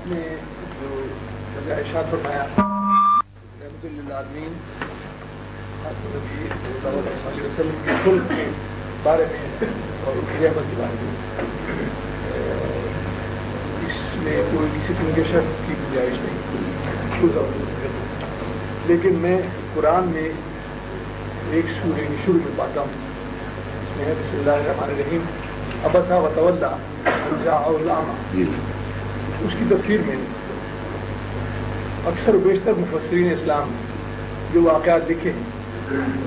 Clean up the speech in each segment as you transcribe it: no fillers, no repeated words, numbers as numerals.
میں جو ارشاد فرمایا رحمۃ للعالمین نبی صلی اللہ علیہ وسلم کے خلق کے بارے میں اور ان کی رحمت کے بارے میں، اس میں کوئی کسی قسم کے شک کی گنجائش نہیں، لیکن میں قرآن میں ایک سورہ شروع میں پاتا ہوں، اس میں بسم اللہ الرحمن الرحیم عبس وتولی ان جاءہ الاعمی، اس کی تفسیر میں اکثر و بیشتر مفسرین اسلام جو واقعات لکھے ہیں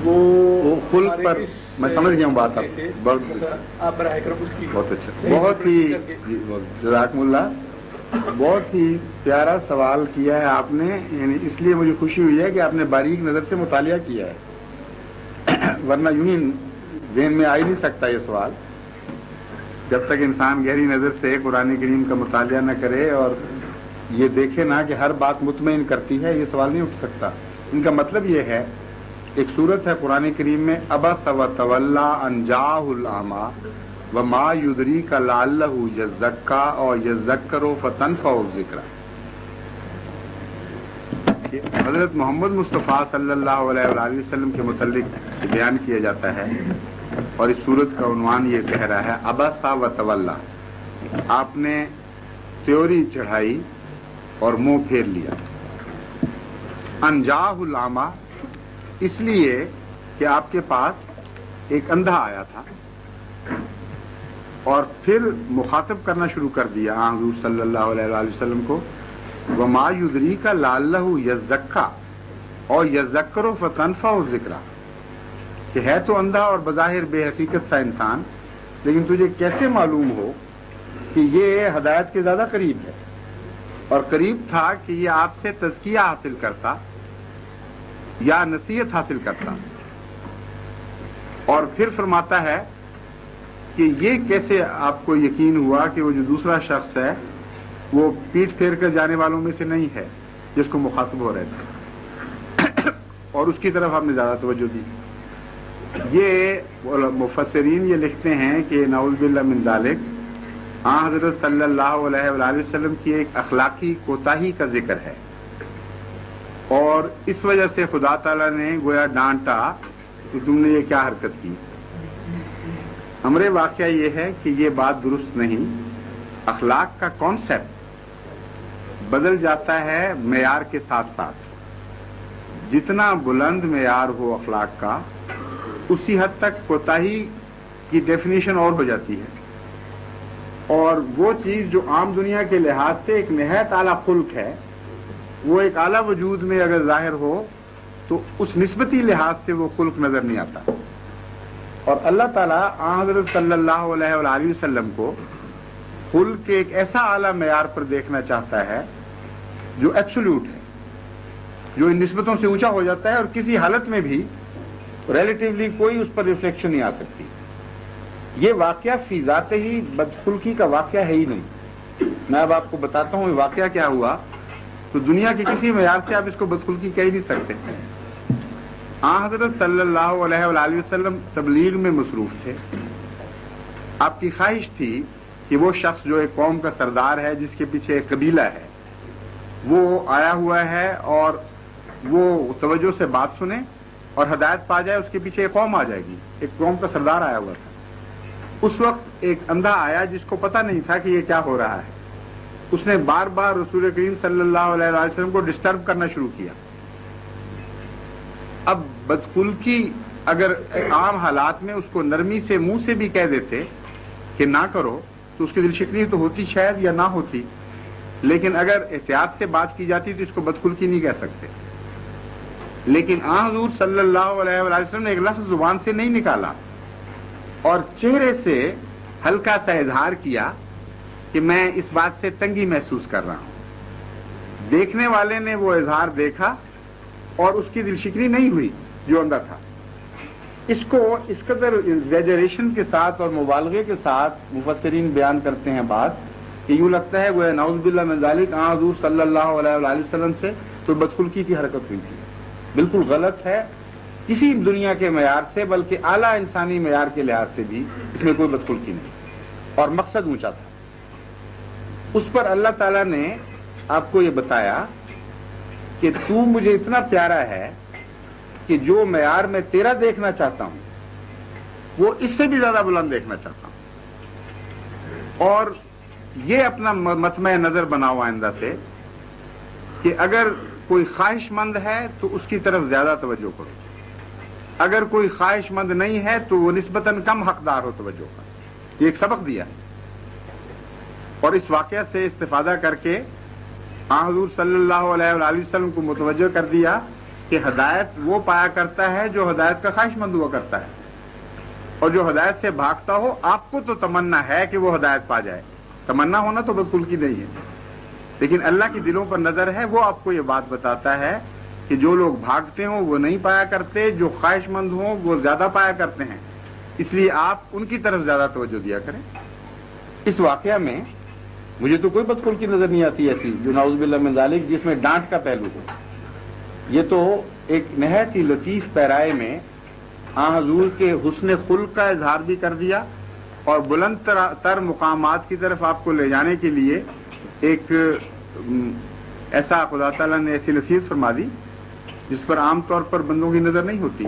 وہ خلق پر، میں سمجھ گیا ہوں بات آپ براہ کرم اس کی بہت اچھا، بہت ہی جزاکم اللہ، بہت ہی پیارا سوال کیا ہے آپ نے، یعنی اس لیے مجھے خوشی ہوئی ہے کہ آپ نے باریک نظر سے مطالعہ کیا ہے، ورنہ یوں ہی ذہن میں آ ہی نہیں سکتا یہ سوال جب تک انسان گہری نظر سے قرآن کریم کا مطالعہ نہ کرے اور یہ دیکھے نا کہ ہر بات مطمئن کرتی ہے، یہ سوال نہیں اٹھ سکتا۔ ان کا مطلب یہ ہے، ایک صورت ہے قرآن کریم میں عبس وتولی ان جاءہ الاعمی وما یدریک لعلہ یزکی اور یذکر فتنفعہ الذکری، حضرت محمد مصطفیٰ صلی اللہ علیہ وآلہ وسلم کے متعلق بیان کیا جاتا ہے، اور اس صورت کا عنوان یہ کہہ رہا ہے عبس وتولی، آپ نے تیوری چڑھائی اور منہ پھیر لیا، ان جاءہ الاعمی اس لیے کہ آپ کے پاس ایک اندھا آیا تھا، اور پھر مخاطب کرنا شروع کر دیا حضور صلی اللہ علیہ وآلہ وسلم کو، وما یدریک لعلہ یزکی اور یذکر فتنفعہ الذکری، کہ ہے تو اندھا اور بظاہر بے حقیقت سا انسان، لیکن تجھے کیسے معلوم ہو کہ یہ ہدایت کے زیادہ قریب ہے، اور قریب تھا کہ یہ آپ سے تزکیہ حاصل کرتا یا نصیحت حاصل کرتا۔ اور پھر فرماتا ہے کہ یہ کیسے آپ کو یقین ہوا کہ وہ جو دوسرا شخص ہے وہ پیٹ پھیر کر جانے والوں میں سے نہیں ہے جس کو مخاطب ہو رہے تھے، اور اس کی طرف آپ نے زیادہ توجہ دی۔ یہ مفسرین یہ لکھتے ہیں کہ نعوذ باللہ من ذالک، حضرت صلی اللہ علیہ وآلہ وسلم کی ایک اخلاقی کوتاہی کا ذکر ہے، اور اس وجہ سے خدا تعالیٰ نے گویا ڈانٹا کہ تم نے یہ کیا حرکت کی۔ ہمارے واقعہ یہ ہے کہ یہ بات درست نہیں، اخلاق کا کانسیپٹ بدل جاتا ہے معیار کے ساتھ ساتھ، جتنا بلند معیار ہو اخلاق کا اسی حد تک کوتاہی کی ڈیفینیشن اور ہو جاتی ہے، اور وہ چیز جو عام دنیا کے لحاظ سے ایک نہایت اعلیٰ خلق ہے، وہ ایک اعلیٰ وجود میں اگر ظاہر ہو تو اس نسبتی لحاظ سے وہ خلق نظر نہیں آتا، اور اللہ تعالیٰ حضرت صلی اللہ علیہ وآلہ وسلم کو خلق کے ایک ایسا اعلیٰ معیار پر دیکھنا چاہتا ہے جو ایبسولوٹ ہے، جو ان نسبتوں سے اونچا ہو جاتا ہے اور کسی حالت میں بھی ریلیٹیولی کوئی اس پر ریفلیکشن نہیں آ سکتی۔ یہ واقعہ فی ذات ہی بدخلقی کا واقعہ ہے ہی نہیں۔ میں اب آپ کو بتاتا ہوں یہ واقعہ کیا ہوا، تو دنیا کے کسی معیار سے آپ اس کو بدخلقی کہہ ہی نہیں سکتے۔ حضرت صلی اللہ علیہ وآلہ وسلم تبلیغ میں مصروف تھے، آپ کی خواہش تھی کہ وہ شخص جو ایک قوم کا سردار ہے، جس کے پیچھے ایک قبیلہ ہے، وہ آیا ہوا ہے اور وہ توجہ سے بات سنے اور ہدایت پا جائے، اس کے پیچھے ایک قوم آ جائے گی، ایک قوم کا سردار آیا ہوا تھا۔ اس وقت ایک اندھا آیا جس کو پتہ نہیں تھا کہ یہ کیا ہو رہا ہے، اس نے بار بار رسول کریم صلی اللہ علیہ وسلم کو ڈسٹرب کرنا شروع کیا۔ اب بدخلقی اگر عام حالات میں اس کو نرمی سے منہ سے بھی کہہ دیتے کہ نہ کرو تو اس کی دل شکنی تو ہوتی شاید یا نہ ہوتی، لیکن اگر احتیاط سے بات کی جاتی تو اس کو بدخلقی نہیں کہہ سکتے۔ لیکن حضور صلی اللہ علیہ وسلم نے ایک لفظ زبان سے نہیں نکالا اور چہرے سے ہلکا سا اظہار کیا کہ میں اس بات سے تنگی محسوس کر رہا ہوں۔ دیکھنے والے نے وہ اظہار دیکھا اور اس کی دل شکنی نہیں ہوئی جو اندھا تھا۔ اس کو اس قدر ایگزیجریشن کے ساتھ اور مبالغے کے ساتھ مفسرین بیان کرتے ہیں بات کہ یوں لگتا ہے وہ نعوذ باللہ من ذالک حضور صلی اللہ علیہ وآلہ وسلم سے تو بدخلقی کی حرکت ہوئی تھی۔ بالکل غلط ہے کسی دنیا کے معیار سے، بلکہ اعلیٰ انسانی معیار کے لحاظ سے بھی اس میں کوئی بدخلقی نہیں، اور مقصد اونچا تھا۔ اس پر اللہ تعالیٰ نے آپ کو یہ بتایا کہ تو مجھے اتنا پیارا ہے کہ جو معیار میں تیرا دیکھنا چاہتا ہوں وہ اس سے بھی زیادہ بلند دیکھنا چاہتا ہوں، اور یہ اپنا مطمع نظر بناؤ آئندہ سے کہ اگر کوئی خواہش مند ہے تو اس کی طرف زیادہ توجہ کرو، اگر کوئی خواہش مند نہیں ہے تو وہ نسبتاً کم حقدار ہو توجہ کا۔ یہ ایک سبق دیا اور اس واقعہ سے استفادہ کر کے حضور صلی اللہ علیہ وآلہ وسلم کو متوجہ کر دیا کہ ہدایت وہ پایا کرتا ہے جو ہدایت کا خواہش مند ہوا کرتا ہے، اور جو ہدایت سے بھاگتا ہو آپ کو تو تمنا ہے کہ وہ ہدایت پا جائے، تمنا ہونا تو بالکل کی نہیں ہے، لیکن اللہ کی دلوں پر نظر ہے، وہ آپ کو یہ بات بتاتا ہے کہ جو لوگ بھاگتے ہوں وہ نہیں پایا کرتے، جو خواہش مند ہوں وہ زیادہ پایا کرتے ہیں، اس لیے آپ ان کی طرف زیادہ توجہ دیا کریں۔ اس واقعہ میں مجھے تو کوئی بدخلقی نظر نہیں آتی ایسی جو نعوذ باللہ من ذالک جس میں ڈانٹ کا پہلو ہو۔ یہ تو ایک نہایت ہی لطیف پیرائے میں حضور کے حسن خلق کا اظہار بھی کر دیا اور بلند تر مقامات کی طرف آپ کو لے جانے کے لیے ایک ایسا خدا تعالیٰ نے ایسی نصیحت فرما دی جس پر عام طور پر بندوں کی نظر نہیں ہوتی۔